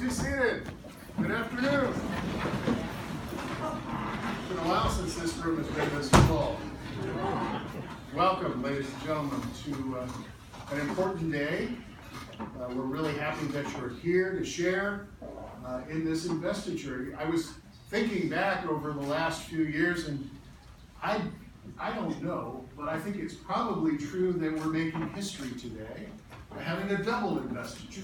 be seated. Good afternoon. It's been a while since this room has been this full. Welcome, ladies and gentlemen, to an important day. We're really happy that you're here to share in this investiture. I was thinking back over the last few years, and I don't know, but I think it's probably true that we're making history today by having a double investiture.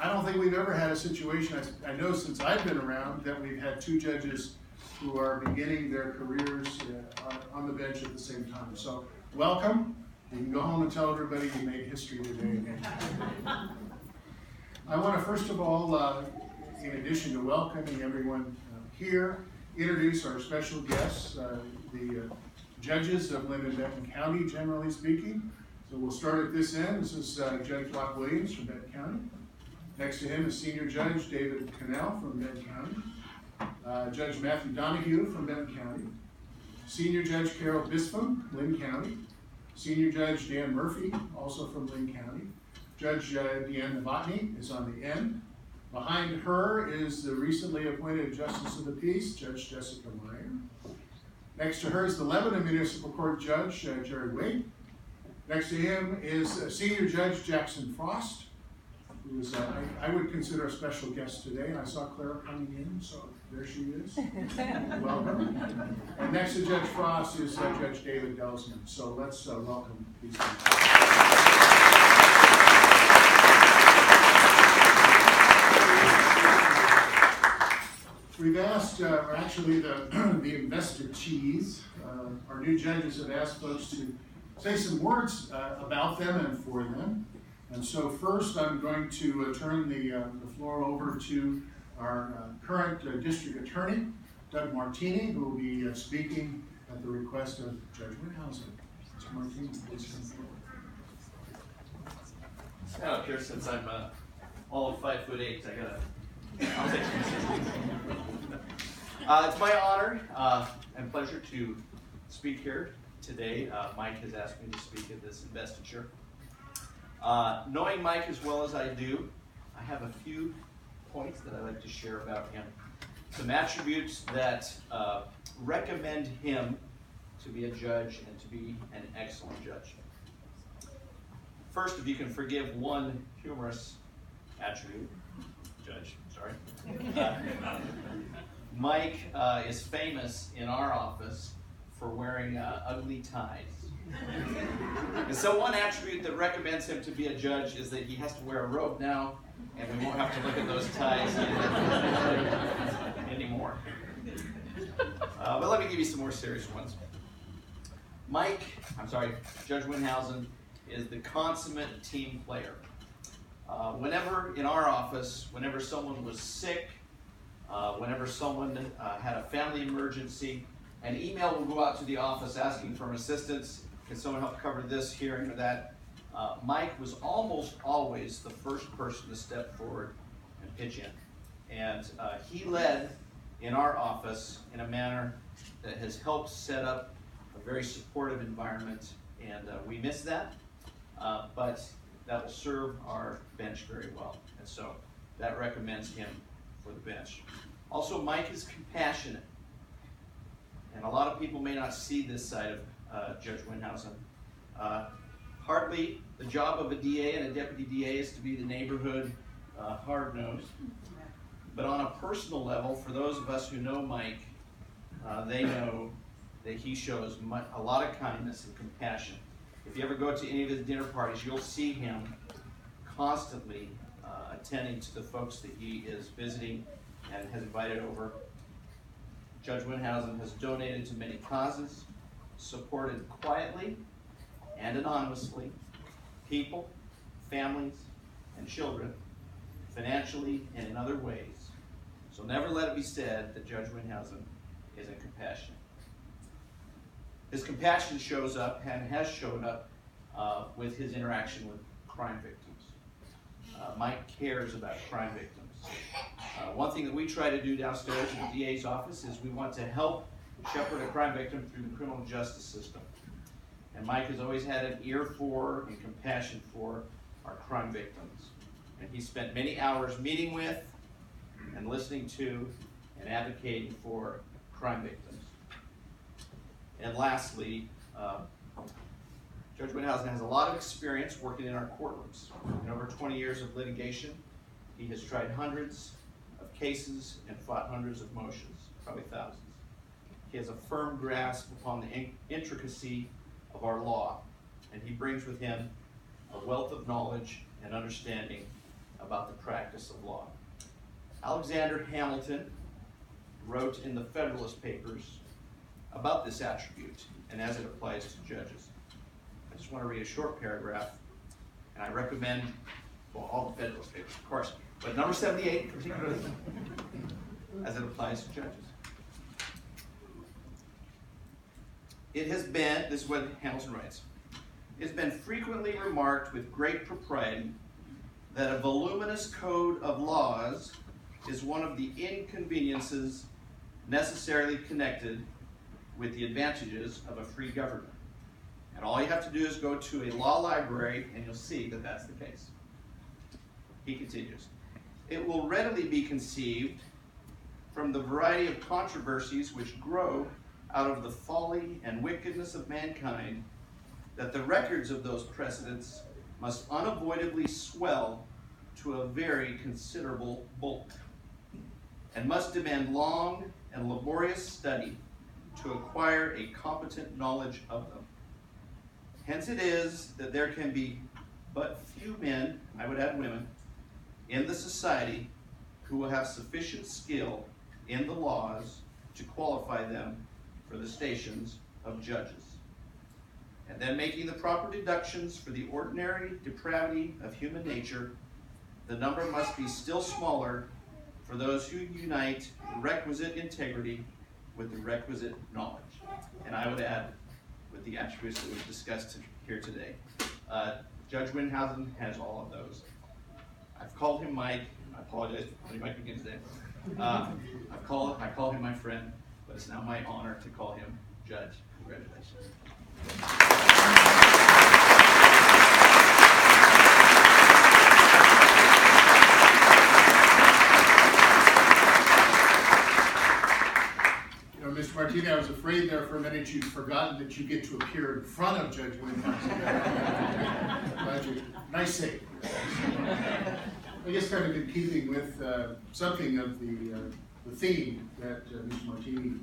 I don't think we've ever had a situation, I know since I've been around, that we've had two judges who are beginning their careers on the bench at the same time. So, welcome. You can go home and tell everybody you made history today. I want to first of all, in addition to welcoming everyone here, introduce our special guests, the judges of Linn and Benton County, generally speaking. So we'll start at this end. This is Judge Locke Williams from Benton County. Next to him is Senior Judge David Cannell from Benton County. Judge Matthew Donahue from Benton County. Senior Judge Carol Bispham, Linn County. Senior Judge Dan Murphy, also from Linn County. Judge Deanne Novotny is on the end. Behind her is the recently appointed Justice of the Peace, Judge Jessica Meyer. Next to her is the Lebanon Municipal Court Judge, Jerry Wade. Next to him is Senior Judge Jackson Frost, who is, I would consider a special guest today, and I saw Clara coming in, so there she is. Welcome. And next to Judge Frost is Judge David Delsman. So let's welcome these people. We've asked, or actually the Investitures, our new judges have asked folks to say some words about them and for them. And so first I'm going to turn the floor over to our current district attorney, Doug Martini, who will be speaking at the request of Judge Wynhausen. Mr. Martini, please come forward. Stand up here since I'm all of 5'8". I'll take some. It's my honor and pleasure to speak here today. Mike has asked me to speak at this investiture. Knowing Mike as well as I do, I have a few points that I'd like to share about him. Some attributes that recommend him to be a judge and to be an excellent judge. First, if you can forgive one humorous attribute, Mike is famous in our office for wearing ugly ties. And so one attribute that recommends him to be a judge is that he has to wear a robe now, and we won't have to look at those ties anymore. But let me give you some more serious ones. Judge Wynhausen is the consummate team player. Whenever in our office, whenever someone was sick, whenever someone had a family emergency, an email will go out to the office asking for assistance. Can someone help cover this, hearing, or that? Mike was almost always the first person to step forward and pitch in. And he led in our office in a manner that has helped set up a very supportive environment. And we miss that, but that will serve our bench very well. And so that recommends him for the bench. Also, Mike is compassionate. And a lot of people may not see this side of Judge Wynhausen. Hardly the job of a DA and a deputy DA is to be the neighborhood hard-nosed. But on a personal level, for those of us who know Mike, they know that he shows a lot of kindness and compassion. If you ever go to any of his dinner parties, you'll see him constantly attending to the folks that he is visiting and has invited over. Judge Wynhausen has donated to many causes, supported quietly and anonymously people, families, and children, financially and in other ways. So never let it be said that Judge Wynhausen isn't compassionate. His compassion shows up and has showed up with his interaction with crime victims. Mike cares about crime victims. One thing that we try to do downstairs in the DA's office is we want to help shepherd a crime victim through the criminal justice system. And Mike has always had an ear for and compassion for our crime victims. and he spent many hours meeting with and listening to and advocating for crime victims. And lastly, Judge Wynhausen has a lot of experience working in our courtrooms. In over 20 years of litigation, he has tried hundreds of cases and fought hundreds of motions, probably thousands. He has a firm grasp upon the intricacy of our law, and he brings with him a wealth of knowledge and understanding about the practice of law. Alexander Hamilton wrote in the Federalist Papers about this attribute and as it applies to judges. I just want to read a short paragraph, and I recommend, well, all the Federalist Papers, of course, but number 78 particularly, as it applies to judges. It has been, this is what Hamilton writes, it has been frequently remarked with great propriety that a voluminous code of laws is one of the inconveniences necessarily connected with the advantages of a free government. And all you have to do is go to a law library and you'll see that that's the case. He continues, it will readily be conceived from the variety of controversies which grow out of the folly and wickedness of mankind that the records of those precedents must unavoidably swell to a very considerable bulk and must demand long and laborious study to acquire a competent knowledge of them. Hence it is that there can be but few men, I would add women, in the society who will have sufficient skill in the laws to qualify them for the stations of judges. And then making the proper deductions for the ordinary depravity of human nature, the number must be still smaller for those who unite the requisite integrity with the requisite knowledge. And I would add, with the attributes that we've discussed here today, Judge Wynhausen has all of those. I've called him Mike. I apologize for calling Mike again today. I call him my friend, but it's now my honor to call him Judge. Congratulations. Mr. Martini, I was afraid there for a minute you'd forgotten that you get to appear in front of Judge Wynhausen. Nice save. I guess kind of in keeping with something of the theme that Mr. Martini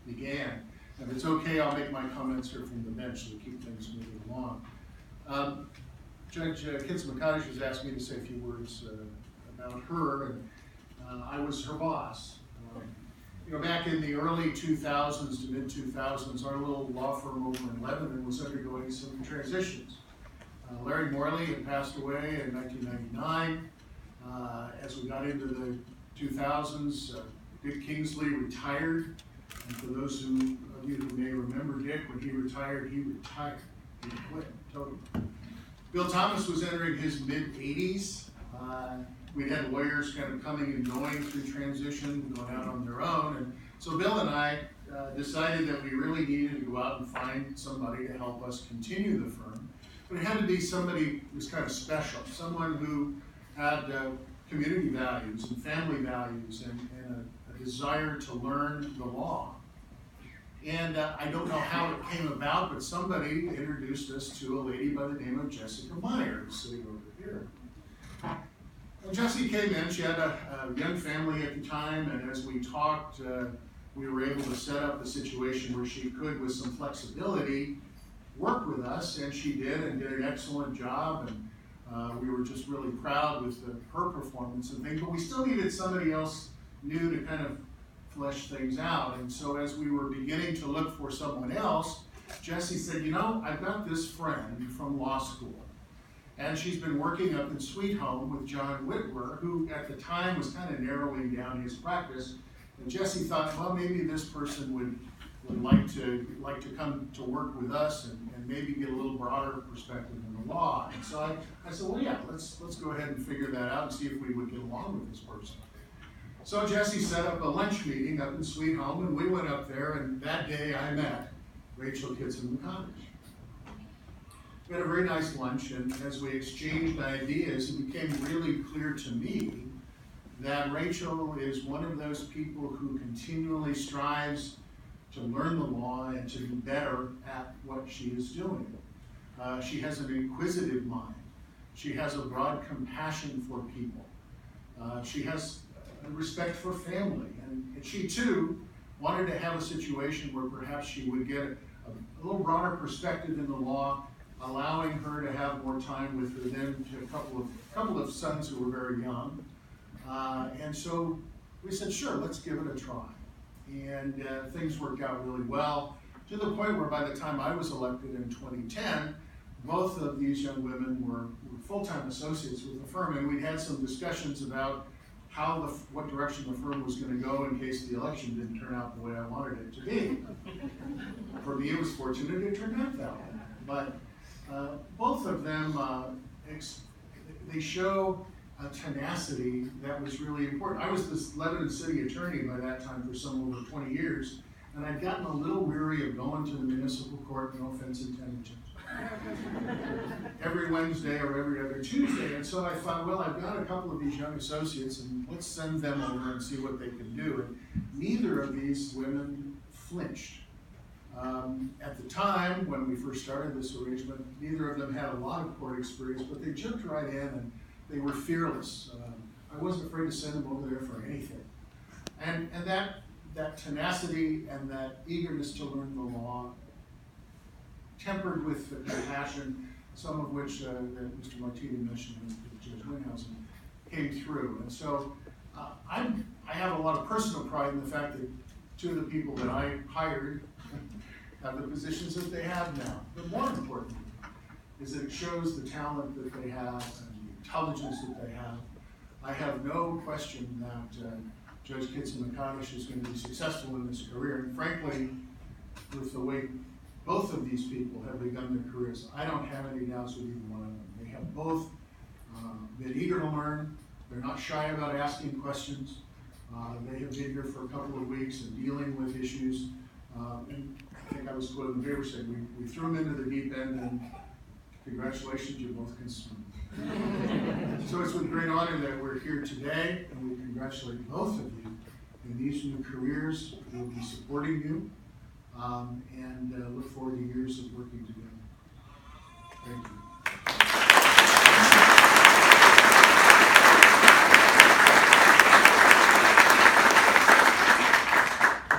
began. If it's okay, I'll make my comments here from the bench so we keep things moving along. Judge Kittson-Maqatish has asked me to say a few words about her, and I was her boss. Back in the early 2000s to mid-2000s, our little law firm over in Lebanon was undergoing some transitions. Larry Morley had passed away in 1999. As we got into the 2000s, Dick Kingsley retired. And for those of you who may remember Dick, when he retired, he retired. He quit totally. Bill Thomas was entering his mid-80s. We had lawyers kind of coming and going through transition, going out on their own. And so Bill and I decided that we really needed to go out and find somebody to help us continue the firm. But it had to be somebody who was kind of special, someone who had community values and family values and a desire to learn the law. And I don't know how it came about, but somebody introduced us to a lady by the name of Jessica Myers, sitting over here. Well, Jessie came in. She had a young family at the time, and as we talked, we were able to set up a situation where she could, with some flexibility, work with us, and she did, and did an excellent job, and we were just really proud with her performance and things, but we still needed somebody else new to kind of flesh things out. And so as we were beginning to look for someone else, Jessie said, I've got this friend from law school. And she's been working up in Sweet Home with John Whitwer, who at the time was kind of narrowing down his practice. And Jessie thought, well, maybe this person would like to come to work with us and maybe get a little broader perspective in the law. And so I said, well, yeah, let's go ahead and figure that out and see if we would get along with this person. So Jessie set up a lunch meeting up in Sweet Home, and we went up there, and that day I met Rachel Kittson-Maqatish. We had a very nice lunch, and as we exchanged ideas, it became really clear to me that Rachel is one of those people who continually strives to learn the law and to be better at what she is doing. She has an inquisitive mind. She has a broad compassion for people. She has a respect for family. And she too wanted to have a situation where perhaps she would get a little broader perspective in the law, allowing her to have more time with her then to a couple of sons who were very young. And so we said, sure, let's give it a try. And things worked out really well, to the point where by the time I was elected in 2010, both of these young women were full-time associates with the firm, and we had some discussions about what direction the firm was going to go in case the election didn't turn out the way I wanted it to be. For me, it was fortunate it turned out that way. But both of them, they show a tenacity that was really important. I was this Lebanon city attorney by that time for some over 20 years, and I'd gotten a little weary of going to the municipal court, no offense intended, every Wednesday or every other Tuesday. And so I thought, well, I've got a couple of these young associates, and let's send them over and see what they can do. And neither of these women flinched. At the time, when we first started this arrangement, neither of them had a lot of court experience, but they jumped right in and they were fearless. I wasn't afraid to send them over there for anything. And that tenacity and that eagerness to learn the law, tempered with the compassion, some of which that Mr. Martini mentioned with Judge Wynhausen, came through. And so I have a lot of personal pride in the fact that two of the people that I hired have the positions that they have now. But more important is that it shows the talent that they have and the intelligence that they have. I have no question that Judge Kittson-Maqatish is going to be successful in his career. And frankly, with the way both of these people have begun their careers, I don't have any doubts with either one of them. They have both been eager to learn. They're not shy about asking questions. They have been here for a couple of weeks and dealing with issues. And I think I was quoted in the paper saying, we threw them into the deep end, and congratulations, you both can swim. So it's with great honor that we're here today, and we congratulate both of you in these new careers. We'll be supporting you, and look forward to years of working together. Thank you.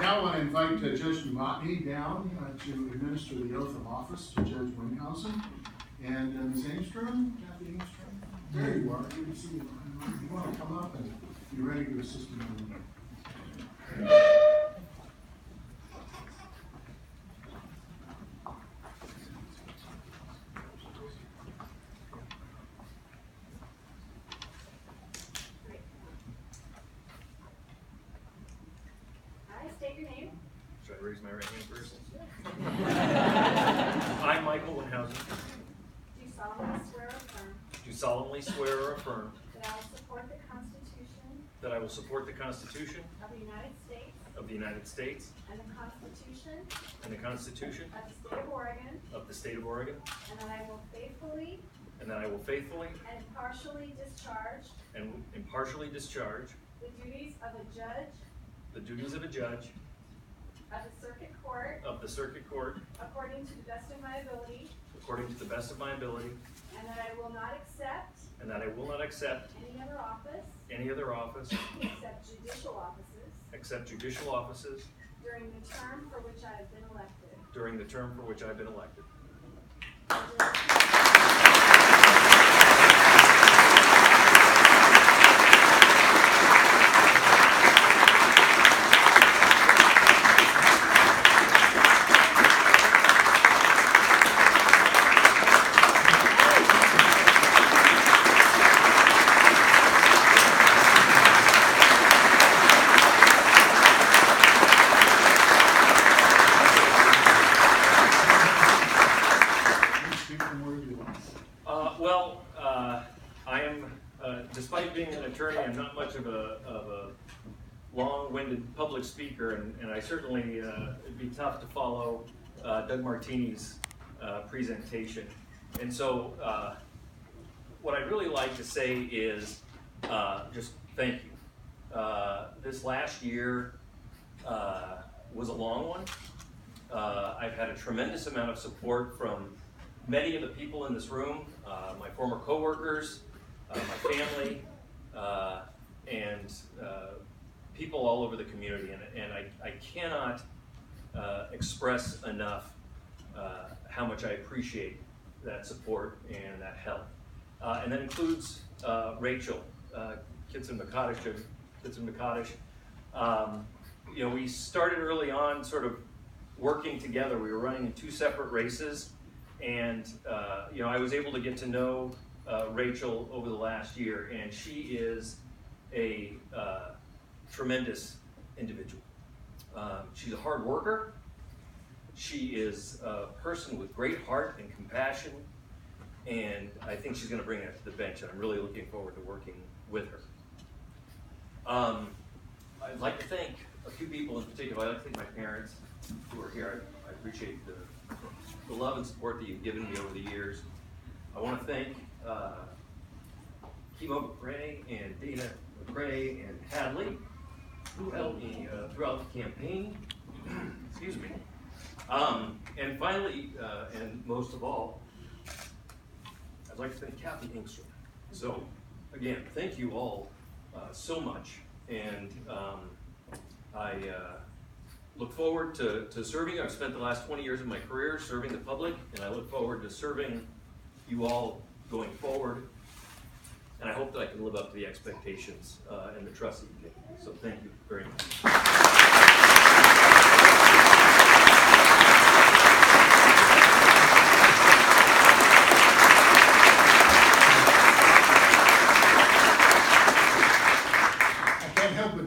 Now I want to invite Judge Novotny down to administer the oath of office to Judge Wynhausen. And Ms. Engstrom, Kathy Engstrom, there you are. Good to see you. You want to come up and be ready to assist me in the Should I raise my right hand first? I, Michael Wynhausen, Do solemnly swear or affirm do solemnly swear or affirm that I will support the Constitution that I will support the Constitution of the United States of the United States and the Constitution and the Constitution of the State of Oregon, of the State of Oregon, and that I will faithfully and that I will faithfully and impartially discharge and impartially discharge the duties of a judge the duties of a judge of the Circuit Court of the Circuit Court according to the best of my ability, according to the best of my ability, and that I will not accept and that I will not accept any other office except judicial offices during the term for which I have been elected. during the term for which I've been elected. Despite being an attorney, I'm not much of a long-winded public speaker, and I certainly, it'd be tough to follow Doug Martini's presentation. And so what I'd really like to say is just thank you. This last year was a long one. I've had a tremendous amount of support from many of the people in this room, my former coworkers, my family, and people all over the community. And I cannot express enough how much I appreciate that support and that help. And that includes Rachel, Kittson-Maqatish. You know, we started early on sort of working together. We were running in two separate races, and you know, I was able to get to know Rachel over the last year, and she is a tremendous individual. She's a hard worker. She is a person with great heart and compassion, and I think she's going to bring that to the bench, and I'm really looking forward to working with her. I'd like to thank a few people in particular. I'd like to thank my parents who are here. I appreciate the love and support that you've given me over the years. I want to thank Kimo McRae and Dana McRae and Hadley, who helped me throughout the campaign. Excuse me. And finally, and most of all, I'd like to thank Kathy Engstrom. So, again, thank you all so much, and I look forward to serving. I've spent the last 20 years of my career serving the public, and I look forward to serving you all going forward, and I hope that I can live up to the expectations and the trust that you give me. So thank you very much.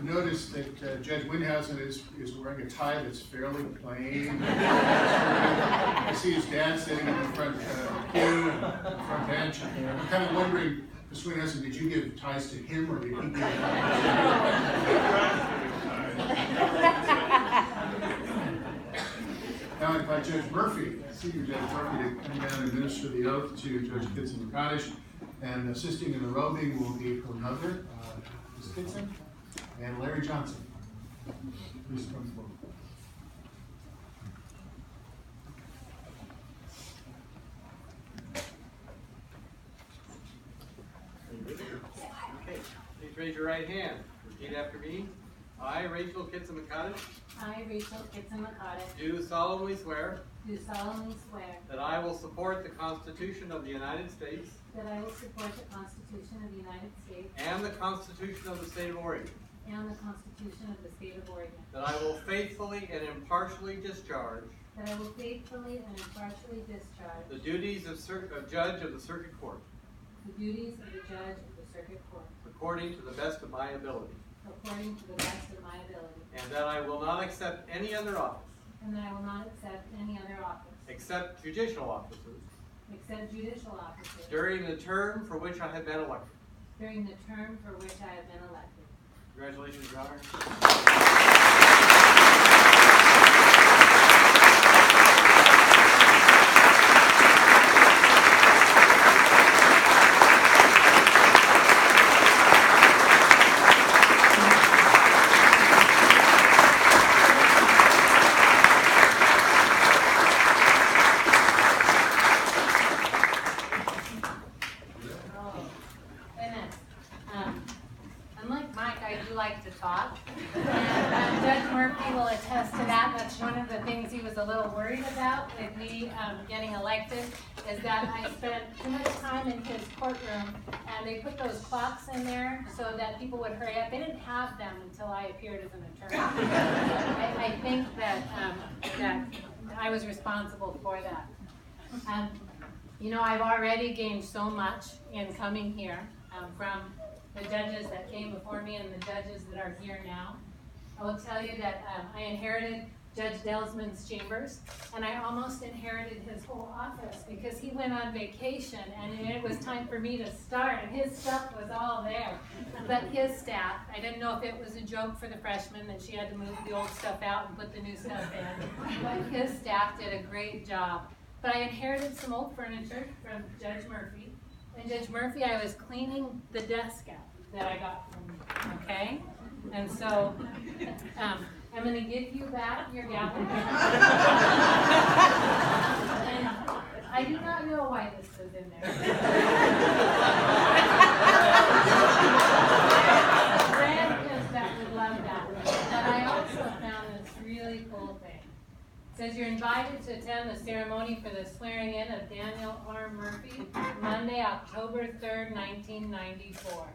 Notice that Judge Wynhausen is wearing a tie that's fairly plain. I see his dad sitting in the front pew, front bench. I'm kind of wondering, Mr. Wynhausen, did you give ties to him, or did he give ties to you? Now I invite Judge Murphy, Senior Judge Murphy, to come down and administer the oath to Judge Kittson-Maqatish, and assisting in the robing will be her mother, Ms. Kittson, and Larry Johnson. Please come forward. Okay, please raise your right hand. Repeat after me. I, Rachel Kittson-Maqatish, I, Rachel Kittson-Maqatish, do solemnly swear do solemnly swear that I will support the Constitution of the United States that I will support the Constitution of the United States and the Constitution of the State of Oregon, and the Constitution of the State of Oregon, that I will faithfully and impartially discharge that I will faithfully and impartially discharge the duties of Judge of the Circuit Court the duties of the Judge of the Circuit Court according to the best of my ability, according to the best of my ability, and that I will not accept any other office and that I will not accept any other office except judicial offices except judicial offices during the term for which I have been elected. during the term for which I have been elected. Congratulations, Your Honor. Unlike Mike, I do like to talk. And Judge Murphy will attest to that. That's one of the things he was a little worried about with me getting elected, is that I spent too much time in his courtroom, and they put those clocks in there so that people would hurry up. They didn't have them until I appeared as an attorney. I think that I was responsible for that. You know, I've already gained so much in coming here from the judges that came before me and the judges that are here now. I will tell you that I inherited Judge Delsman's chambers, and I almost inherited his whole office because he went on vacation and it was time for me to start, and his stuff was all there. But his staff, I didn't know if it was a joke for the freshmen that she had to move the old stuff out and put the new stuff in, but his staff did a great job But I inherited some old furniture from Judge Murphy. And Judge Murphy, I was cleaning the desk out that I got from you, okay? And so, I'm gonna give you back your gavel. And I do not know why this was in there. Grandkids that would love that. But I also found this really cool thing. It says you're invited to attend the ceremony for the swearing in of Daniel R. Murphy, Monday, October 3rd, 1994.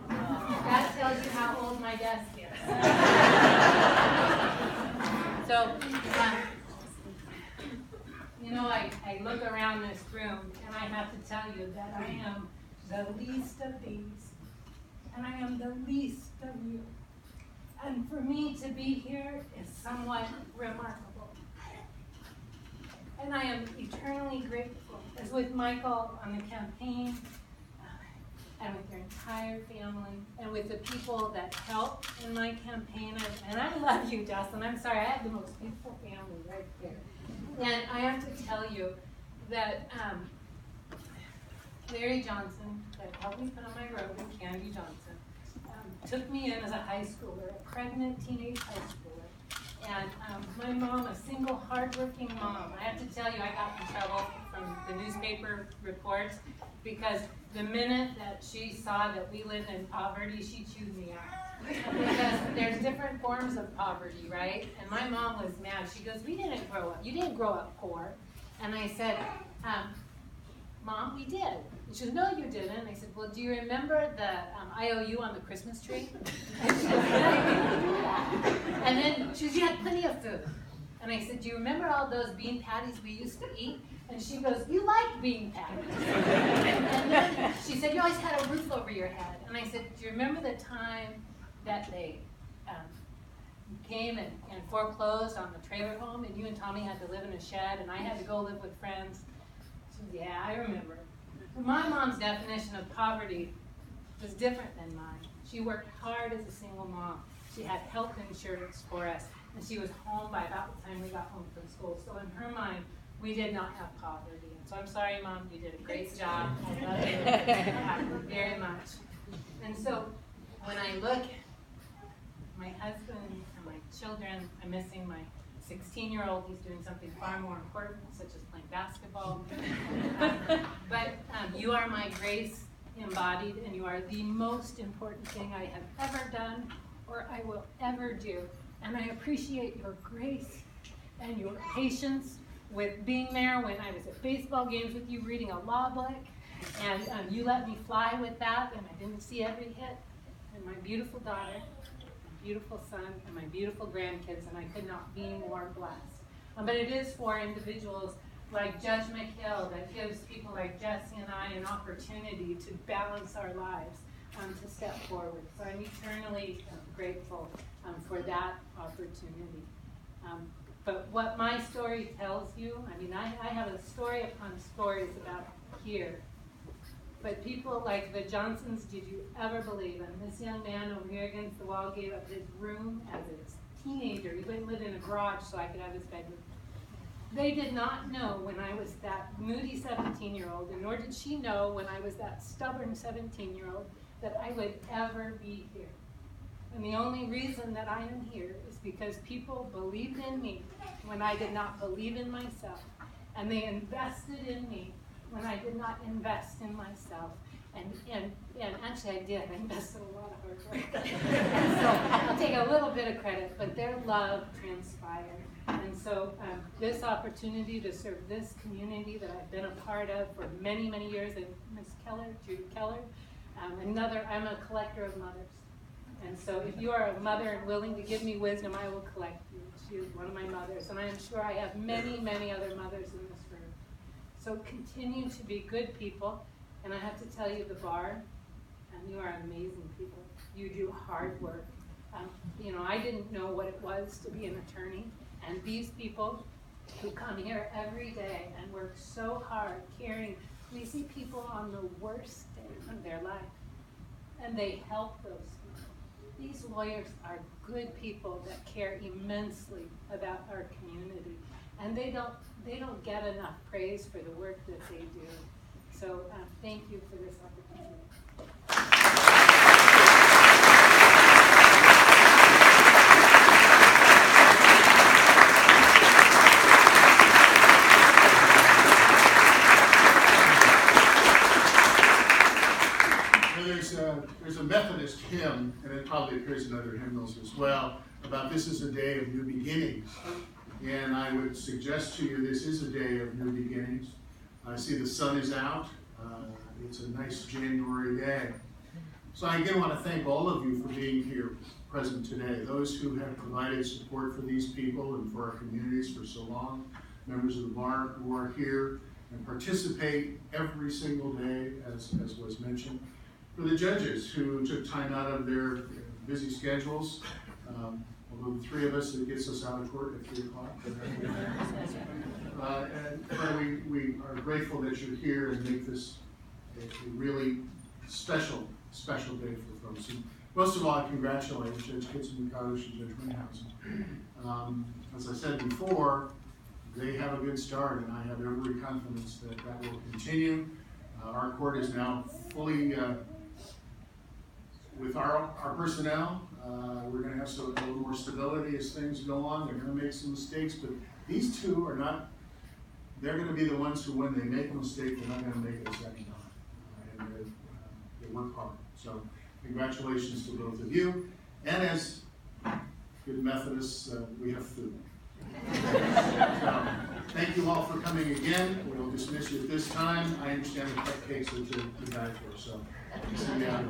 That tells you how old my desk is. So, you know, I look around this room and I have to tell you that I am the least of these, and I am the least of you. And for me to be here is somewhat remarkable. And I am eternally grateful, as with Michael on the campaign, and with your entire family, and with the people that helped in my campaign. And I love you, Justin. I'm sorry, I have the most beautiful family right here. And I have to tell you that Larry Johnson, that helped me put on my robe, and Candy Johnson, took me in as a high schooler, a pregnant teenage high schooler. And my mom, a single hardworking mom, I have to tell you, I got in trouble from the newspaper reports because the minute that she saw that we lived in poverty, she chewed me out. Because there's different forms of poverty, right? And my mom was mad. She goes, you didn't grow up poor. And I said, Mom, we did. And she goes, no, you didn't. I said, well, do you remember the IOU on the Christmas tree? And she goes, yeah, I didn't do that. And then she goes, you had plenty of food. And I said, do you remember all those bean patties we used to eat? And she goes, you like bean patties. And then she said, you always had a roof over your head. And I said, do you remember the time that they came and foreclosed on the trailer home and you and Tommy had to live in a shed and I had to go live with friends? She said, yeah, I remember. My mom's definition of poverty was different than mine. She worked hard as a single mom. She had health insurance for us, and she was home by about the time we got home from school. So in her mind, we did not have poverty. And so I'm sorry, Mom, you did a great job. I love you very much. And so when I look at my husband and my children, I'm missing my 16-year-old. He's doing something far more important, such as playing basketball. But you are my grace embodied, and you are the most important thing I have ever done or I will ever do. And I appreciate your grace and your patience with being there when I was at baseball games with you reading a law book, and you let me fly with that, and I didn't see every hit. And my beautiful daughter, my beautiful son, and my beautiful grandkids, and I could not be more blessed. But it is for individuals like Judge McHill that gives people like Jesse and I an opportunity to balance our lives, to step forward. So I'm eternally grateful for that opportunity. But what my story tells you, I mean, I have a story upon stories about here. But people like the Johnsons, did you ever believe? And this young man over here against the wall gave up his room as a teenager. He went and lived in a garage so I could have his bedroom. They did not know when I was that moody 17-year-old, and nor did she know when I was that stubborn 17-year-old, that I would ever be here. And the only reason that I am here is because people believed in me when I did not believe in myself. And they invested in me when I did not invest in myself. And actually I did. I invested a lot of hard work. And so I'll take a little bit of credit, but their love transpired. And so this opportunity to serve this community that I've been a part of for many, many years, and Ms. Keller, Judy Keller, I'm a collector of mothers. And so if you are a mother and willing to give me wisdom, I will collect you. She is one of my mothers, and I am sure I have many, many other mothers in this room. So continue to be good people, and I have to tell you, the bar, and you are amazing people. You do hard work. You know, I didn't know what it was to be an attorney, and these people who come here every day and work so hard caring, we see people on the worst day of their life, and they help those people. These lawyers are good people that care immensely about our community. and they don't get enough praise for the work that they do. So thank you for this opportunity. There's a Methodist hymn, and it probably appears in other hymnals as well, about this is a day of new beginnings. And I would suggest to you this is a day of new beginnings. I see the sun is out. It's a nice January day. So I again want to thank all of you for being here present today. Those who have provided support for these people and for our communities for so long, members of the bar who are here and participate every single day, as was mentioned. For the judges who took time out of their busy schedules, although the three of us, it gets us out of court at 3 o'clock. And we are grateful that you're here and make this a really special day for folks. And most of all, I congratulate Judge Kittson-Maqatish and Judge Wynhausen. As I said before, they have a good start, and I have every confidence that that will continue. Our court is now fully with our personnel. We're going to have a little more stability as things go on. They're going to make some mistakes, but these two are not. They're going to be the ones who, when they make a mistake, they're not going to make it a second time. And they work hard. So congratulations to both of you. And as good Methodists, we have food. So, thank you all for coming again. We'll dismiss you at this time. I understand the cupcakes are to die for, so see you out.